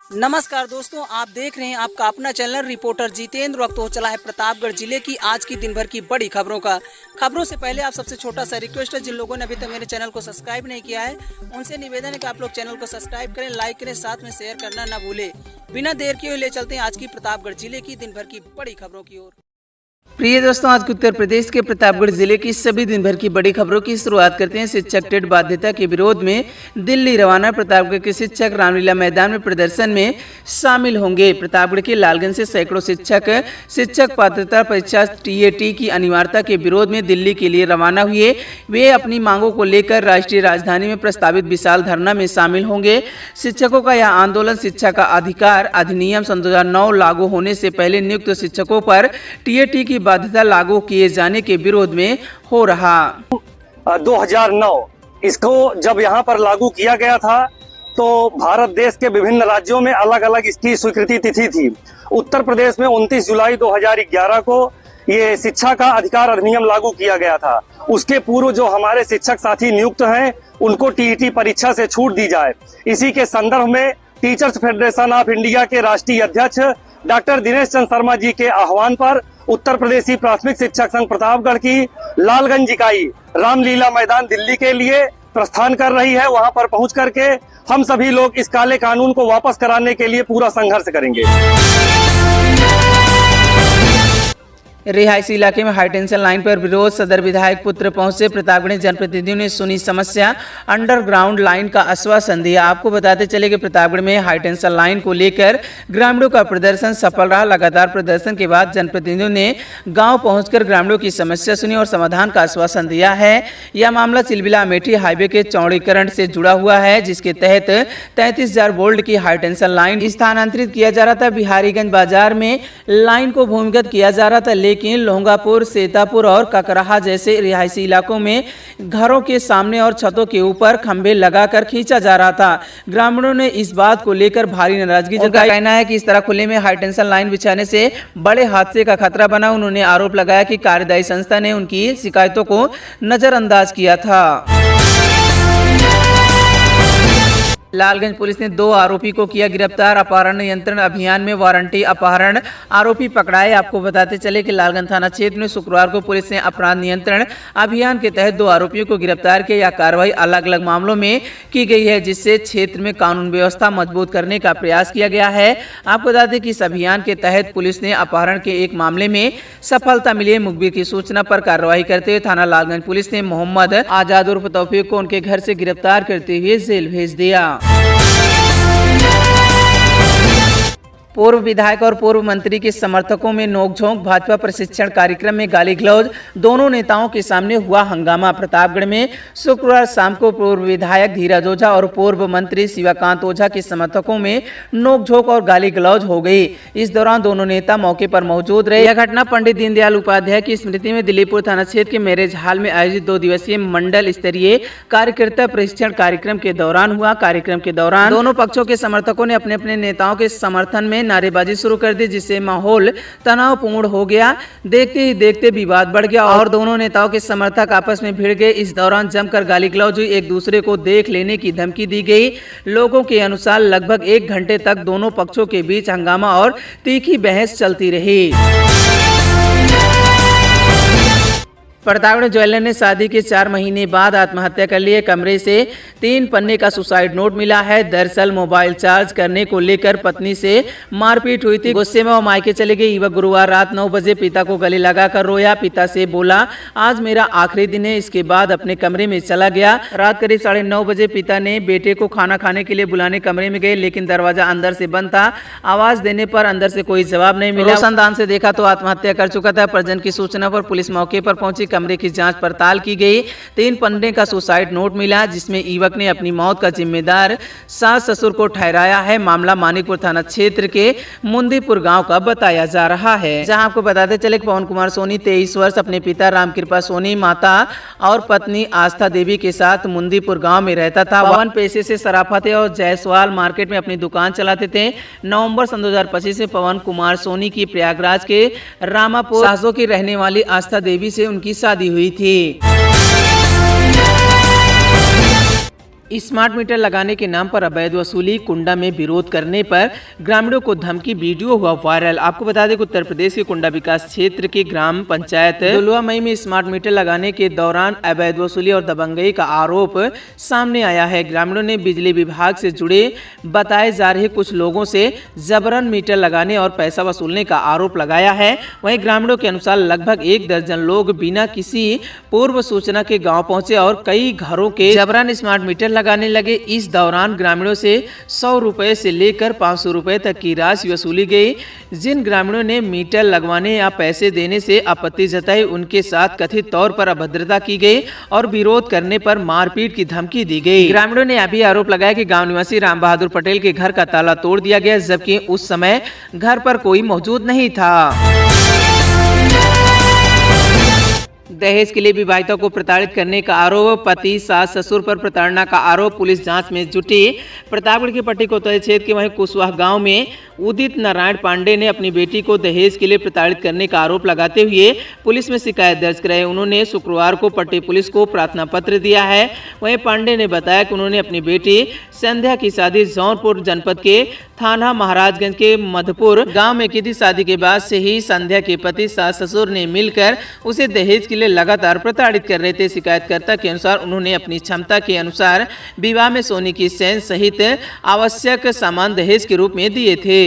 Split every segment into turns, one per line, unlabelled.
नमस्कार दोस्तों, आप देख रहे हैं आपका अपना चैनल रिपोर्टर जितेंद्र। वक्त हो चला है प्रतापगढ़ जिले की आज की दिन भर की बड़ी खबरों से पहले आप सबसे छोटा सा रिक्वेस्ट है, जिन लोगों ने अभी तक मेरे चैनल को सब्सक्राइब नहीं किया है उनसे निवेदन है कि आप लोग चैनल को सब्सक्राइब करें, लाइक करें, साथ में शेयर करना ना भूले। बिना देर किए ले चलते हैं आज की प्रतापगढ़ जिले की दिन भर की बड़ी खबरों की ओर।
प्रिय दोस्तों, आज उत्तर प्रदेश के प्रतापगढ़ जिले की सभी दिन भर की बड़ी खबरों की शुरुआत करते हैं। शिक्षक टेट बाध्यता के विरोध में दिल्ली रवाना। प्रतापगढ़ के शिक्षक रामलीला मैदान में प्रदर्शन में शामिल होंगे। प्रतापगढ़ के लालगंज से सैकड़ों शिक्षक पात्रता परीक्षा टीएटी की अनिवार्यता के विरोध में दिल्ली के लिए रवाना हुए। वे अपनी मांगों को लेकर राष्ट्रीय राजधानी में प्रस्तावित विशाल धरना में शामिल होंगे। शिक्षकों का यह आंदोलन शिक्षा का अधिकार अधिनियम सन 2009 लागू होने से पहले नियुक्त शिक्षकों पर टीएटी की बाध्यता लागू किए जाने के विरोध में हो रहा।
2009 इसको जब यहाँ पर लागू किया गया था तो भारत देश के विभिन्न राज्यों में अलग अलग इसकी स्वीकृति तिथि थी। उत्तर प्रदेश में 29 जुलाई 2011 को ये शिक्षा का अधिकार अधिनियम लागू किया गया था। उसके पूर्व जो हमारे शिक्षक साथी नियुक्त हैं उनको टीईटी परीक्षा से छूट दी जाए। इसी के संदर्भ में टीचर्स फेडरेशन ऑफ इंडिया के राष्ट्रीय अध्यक्ष डॉक्टर दिनेश चंद्र शर्मा जी के आह्वान पर उत्तर प्रदेशी प्राथमिक शिक्षक संघ प्रतापगढ़ की लालगंज इकाई रामलीला मैदान दिल्ली के लिए प्रस्थान कर रही है। वहां पर पहुंच करके हम सभी लोग इस काले कानून को वापस कराने के लिए पूरा संघर्ष करेंगे।
रिहायशी इलाके में हाईटेंशन लाइन पर विरोध। सदर विधायक पुत्र पहुंचे। प्रतापगढ़ जनप्रतिनिधियों ने सुनी समस्या, अंडरग्राउंड लाइन का आश्वासन दिया। आपको बताते चले कि प्रतापगढ़ में हाईटेंशन लाइन को लेकर ग्रामीणों का प्रदर्शन सफल रहा। लगातार प्रदर्शन के बाद जनप्रतिनिधियों ने गांव पहुंचकर ग्रामीणों की समस्या सुनी और समाधान का आश्वासन दिया है। यह मामला चिलबिला अमेठी हाईवे के चौड़ीकरण से जुड़ा हुआ है, जिसके तहत 33,000 वोल्ट की हाईटेंशन लाइन स्थानांतरित किया जा रहा था। बिहारीगंज बाजार में लाइन को भूमिगत किया जा रहा था, लेकिन लोहंगापुर, सेतापुर और ककराहा जैसे रिहायशी इलाकों में घरों के सामने और छतों के ऊपर खंभे लगाकर खींचा जा रहा था। ग्रामीणों ने इस बात को लेकर भारी नाराजगी जताई। कहना है कि इस तरह खुले में हाईटेंशन लाइन बिछाने से बड़े हादसे का खतरा बना। उन्होंने आरोप लगाया कि कार्यदायी संस्था ने उनकी शिकायतों को नजरअंदाज किया था। लालगंज पुलिस ने 2 आरोपी को किया गिरफ्तार। अपहरण नियंत्रण अभियान में वारंटी अपहरण आरोपी पकड़ाए। आपको बताते चले कि लालगंज थाना क्षेत्र में शुक्रवार को पुलिस ने अपराध नियंत्रण अभियान के तहत 2 आरोपियों को गिरफ्तार किया। यह कार्रवाई अलग अलग मामलों में की गई है, जिससे क्षेत्र में कानून व्यवस्था मजबूत करने का प्रयास किया गया है। आपको बता दें कि इस अभियान के तहत पुलिस ने अपहरण के एक मामले में सफलता मिली। मुखबिर की सूचना पर कार्रवाई करते हुए थाना लालगंज पुलिस ने मोहम्मद आजाद उर्फ तौफीक को उनके घर से गिरफ्तार करते हुए जेल भेज दिया। पूर्व विधायक और पूर्व मंत्री के समर्थकों में नोकझोंक। भाजपा प्रशिक्षण कार्यक्रम में गाली गलौज। दोनों नेताओं के सामने हुआ हंगामा। प्रतापगढ़ में शुक्रवार शाम को पूर्व विधायक धीरज ओझा और पूर्व मंत्री शिवकांत ओझा के समर्थकों में नोकझोंक और गाली गलौज हो गई। इस दौरान दोनों नेता मौके पर मौजूद रहे। यह घटना पंडित दीनदयाल उपाध्याय की स्मृति में दिल्लीपुर थाना क्षेत्र के मैरिज हॉल में आयोजित 2 दिवसीय मंडल स्तरीय कार्यकर्ता प्रशिक्षण कार्यक्रम के दौरान हुआ। कार्यक्रम के दौरान दोनों पक्षों के समर्थकों ने अपने अपने नेताओं के समर्थन में नारेबाजी शुरू कर दी, जिससे माहौल तनावपूर्ण हो गया। देखते ही देखते विवाद बढ़ गया और दोनों नेताओं के समर्थक आपस में भिड़ गए। इस दौरान जमकर गाली गलौज हुई। एक दूसरे को देख लेने की धमकी दी गई। लोगों के अनुसार लगभग 1 घंटे तक दोनों पक्षों के बीच हंगामा और तीखी बहस चलती रही। प्रतापगढ़ ज्वेलर ने शादी के 4 महीने बाद आत्महत्या कर लिए। कमरे से 3 पन्ने का सुसाइड नोट मिला है। दरअसल मोबाइल चार्ज करने को लेकर पत्नी से मारपीट हुई थी। गुस्से में वो मायके चले गए। युवक गुरुवार रात 9 बजे पिता को गले लगाकर रोया। पिता से बोला, आज मेरा आखिरी दिन है। इसके बाद अपने कमरे में चला गया। रात करीब 9:30 बजे पिता ने बेटे को खाना खाने के लिए बुलाने कमरे में गए, लेकिन दरवाजा अंदर से बंद था। आवाज देने पर अंदर से कोई जवाब नहीं मिला। रोशनदान से देखा तो आत्महत्या कर चुका था। परिजन की सूचना पर पुलिस मौके पर पहुंची। कमरे की जांच पड़ताल की गई। 3 पन्ने का सुसाइड नोट मिला, जिसमें युवक ने अपनी मौत का जिम्मेदार सास ससुर को ठहराया है। मामला मानिकपुर थाना क्षेत्र के मुंदीपुर गांव का बताया जा रहा है। जहां आपको बताते चले कि पवन कुमार सोनी 23 वर्ष अपने पिता रामकृपा सोनी, माता और पत्नी आस्था देवी के साथ मुंदीपुर गांव में रहता था। पवन पेशे से सराफते और जायसवाल मार्केट में अपनी दुकान चलाते थे। नवंबर 2025 में पवन कुमार सोनी की प्रयागराज के रामापुर सासों की रहने वाली आस्था देवी से उनकी शादी हुई थी। स्मार्ट मीटर लगाने के नाम पर अवैध वसूली, कुंडा में विरोध करने पर ग्रामीणों को धमकी, वीडियो हुआ वायरल। आपको बता दें कि उत्तर प्रदेश के कुंडा विकास क्षेत्र के ग्राम पंचायत दुलवा मई में स्मार्ट मीटर लगाने के दौरान अवैध वसूली और दबंगई का आरोप सामने आया है। ग्रामीणों ने बिजली विभाग से जुड़े बताए जा रहे कुछ लोगों से जबरन मीटर लगाने और पैसा वसूलने का आरोप लगाया है। वहीं ग्रामीणों के अनुसार लगभग 1 दर्जन लोग बिना किसी पूर्व सूचना के गाँव पहुंचे और कई घरों के जबरन स्मार्ट मीटर लगाने लगे। इस दौरान ग्रामीणों से 100 रुपए से लेकर 500 रुपए तक की राशि वसूली गई। जिन ग्रामीणों ने मीटर लगवाने या पैसे देने से आपत्ति जताई, उनके साथ कथित तौर पर अभद्रता की गई और विरोध करने पर मारपीट की धमकी दी गई। ग्रामीणों ने अभी आरोप लगाया कि गांव निवासी राम बहादुर पटेल के घर का ताला तोड़ दिया गया, जबकि उस समय घर पर कोई मौजूद नहीं था। दहेज के लिए विवाहिता को प्रताड़ित करने का आरोप, पति सास ससुर पर प्रताड़ना का आरोप, पुलिस जांच में जुटी। प्रतापगढ़ के पट्टी कोतवाली क्षेत्र के वहीं कुशवाहा गांव में उदित नारायण पांडे ने अपनी बेटी को दहेज के लिए प्रताड़ित करने का आरोप लगाते हुए पुलिस में शिकायत दर्ज कराई। उन्होंने शुक्रवार को पट्टी पुलिस को प्रार्थना पत्र दिया है। वहीं पांडे ने बताया कि उन्होंने अपनी बेटी संध्या की शादी जौनपुर जनपद के थाना महाराजगंज के मधुपुर गांव में की थी। शादी के बाद से ही संध्या के पति सास ससुर ने मिलकर उसे दहेज के लिए लगातार प्रताड़ित कर रहे थे। शिकायतकर्ता के अनुसार उन्होंने अपनी क्षमता के अनुसार विवाह में सोने की चेन सहित आवश्यक सामान दहेज के रूप में दिए थे।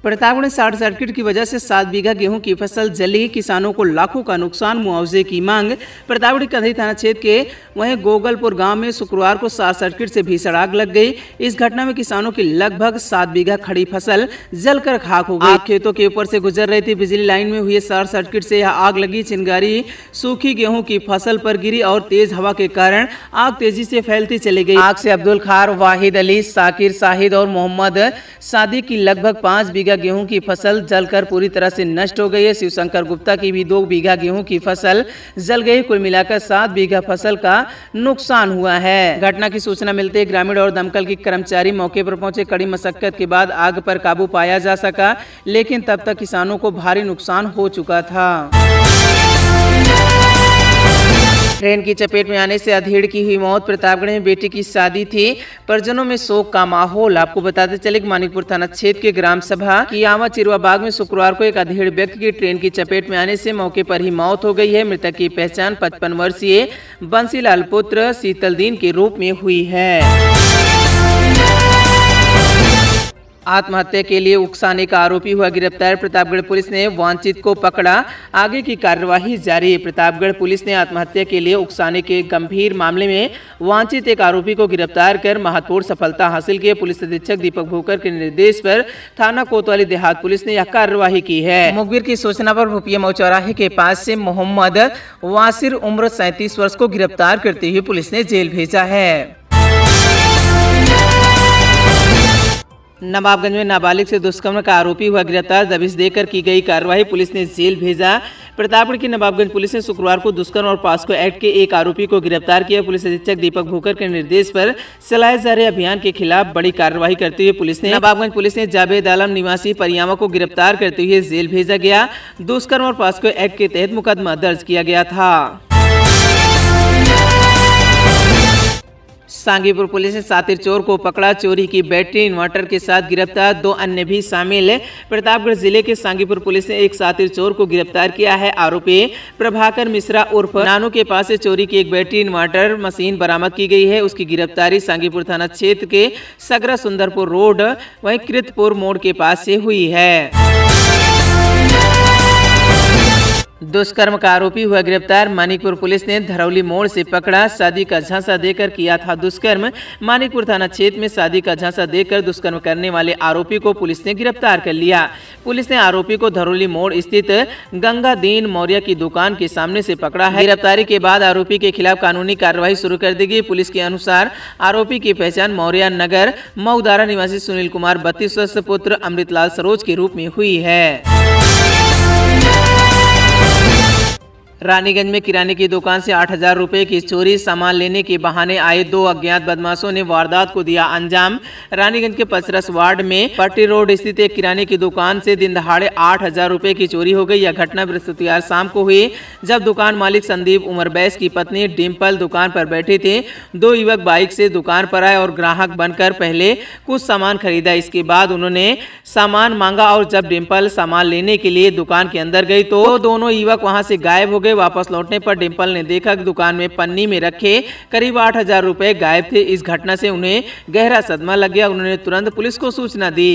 प्रतापगढ़ में शॉर्ट सर्किट की वजह से 7 बीघा गेहूं की फसल जली, किसानों को लाखों का नुकसान, मुआवजे की मांग। प्रतापगढ़ कधई थाना क्षेत्र के वहीं गोगलपुर गांव में शुक्रवार को शॉर्ट सर्किट से भीषण आग लग गई। इस घटना में किसानों की लगभग 7 बीघा खड़ी फसल जलकर खाक हो गई। खेतों के ऊपर से गुजर रही थी। बिजली लाइन में हुई शॉर्ट सर्किट से यह आग लगी। चिंगारी सूखी गेहूं की फसल पर गिरी और तेज हवा के कारण आग तेजी से फैलती चली गई। आग से अब्दुल खार, वाहिद अली, साकिर, शाहिद और मोहम्मद सादिक की लगभग 5 बीघा गेहूं की फसल जलकर पूरी तरह से नष्ट हो गई है। शिवशंकर गुप्ता की भी 2 बीघा गेहूं की फसल जल गई। कुल मिलाकर 7 बीघा फसल का नुकसान हुआ है। घटना की सूचना मिलते ही ग्रामीण और दमकल के कर्मचारी मौके पर पहुंचे। कड़ी मशक्कत के बाद आग पर काबू पाया जा सका, लेकिन तब तक किसानों को भारी नुकसान हो चुका था। ट्रेन की चपेट में आने से अधेड़ की हुई मौत। प्रतापगढ़ में बेटी की शादी थी, परिजनों में शोक का माहौल। आपको बताते चले कि मानिकपुर थाना क्षेत्र के ग्राम सभा कियावा चिरवा बाग में शुक्रवार को एक अधेड़ व्यक्ति की ट्रेन की चपेट में आने से मौके पर ही मौत हो गई है। मृतक की पहचान 55 वर्षीय बंसीलाल पुत्र शीतलदीन के रूप में हुई है। आत्महत्या के लिए उकसाने का आरोपी हुआ गिरफ्तार। प्रतापगढ़ पुलिस ने वांछित को पकड़ा, आगे की कार्यवाही जारी। प्रतापगढ़ पुलिस ने आत्महत्या के लिए उकसाने के गंभीर मामले में वांछित एक आरोपी को गिरफ्तार कर महत्वपूर्ण सफलता हासिल की। पुलिस अधीक्षक दीपक भूकर के निर्देश पर थाना कोतवाली देहात पुलिस ने यह कार्यवाही की है। मुखबिर की सूचना पर भूपिया मऊ चौराहे के पास से मोहम्मद वासिर उम्र 37 वर्ष को गिरफ्तार करते हुए पुलिस ने जेल भेजा है। नवाबगंज में नाबालिग से दुष्कर्म का आरोपी हुआ गिरफ्तार, दबिश देकर की गई कार्रवाई, पुलिस ने जेल भेजा। प्रतापगढ़ की नवाबगंज पुलिस ने शुक्रवार को दुष्कर्म और पॉस्को एक्ट के एक आरोपी को गिरफ्तार किया। पुलिस अधीक्षक दीपक भूकर के निर्देश पर चलाए जा रहे अभियान के खिलाफ बड़ी कार्रवाई करते हुए नवाबगंज पुलिस ने जावेद आलम निवासी परियामा को गिरफ्तार करते हुए जेल भेजा गया। दुष्कर्म और पॉस्को एक्ट के तहत मुकदमा दर्ज किया गया था। सांगीपुर पुलिस ने सातिर चोर को पकड़ा, चोरी की बैटरी इन्वर्टर के साथ गिरफ्तार, 2 अन्य भी शामिल है। प्रतापगढ़ जिले के सांगीपुर पुलिस ने एक सातिर चोर को गिरफ्तार किया है। आरोपी प्रभाकर मिश्रा उर्फ नानू के पास से चोरी की एक बैटरी इन्वर्टर मशीन बरामद की गई है। उसकी गिरफ्तारी सांगीपुर थाना क्षेत्र के सगरा सुंदरपुर रोड वहीं कृतपुर मोड़ के पास से हुई है। दुष्कर्म का आरोपी हुआ गिरफ्तार, मानिकपुर पुलिस ने धरौली मोड़ से पकड़ा, शादी का झांसा देकर किया था दुष्कर्म। मानिकपुर थाना क्षेत्र में शादी का झांसा देकर दुष्कर्म करने वाले आरोपी को पुलिस ने गिरफ्तार कर लिया। पुलिस ने आरोपी को धरौली मोड़ स्थित गंगा दीन मौर्य की दुकान के सामने से पकड़ा है। गिरफ्तारी के बाद आरोपी के खिलाफ कानूनी कार्रवाई शुरू कर दी गई। पुलिस के अनुसार आरोपी की पहचान मौर्य नगर मऊदारा निवासी सुनील कुमार 32 वर्ष पुत्र अमृतलाल सरोज के रूप में हुई है। रानीगंज में किराने की दुकान से 8,000 रुपए की चोरी सामान लेने के बहाने आए 2 अज्ञात बदमाशों ने वारदात को दिया अंजाम। रानीगंज के पचरस वार्ड में पट्टी रोड स्थित एक किराने की दुकान से दिन दहाड़े 8,000 रुपए की चोरी हो गई। यह घटना बृहस्पतिवार शाम को हुई, जब दुकान मालिक संदीप उमर बैस की पत्नी डिम्पल दुकान पर बैठे थे। 2 युवक बाइक से दुकान पर आए और ग्राहक बनकर पहले कुछ सामान खरीदा। इसके बाद उन्होंने सामान मांगा और जब डिम्पल सामान लेने के लिए दुकान के अंदर गई तो दोनों युवक वहां से गायब हो गए। वापस लौटने पर डिम्पल ने देखा कि दुकान में पन्नी में रखे करीब 8,000 रुपए गायब थे। इस घटना से उन्हें गहरा सदमा लग गया। उन्होंने तुरंत पुलिस को सूचना दी।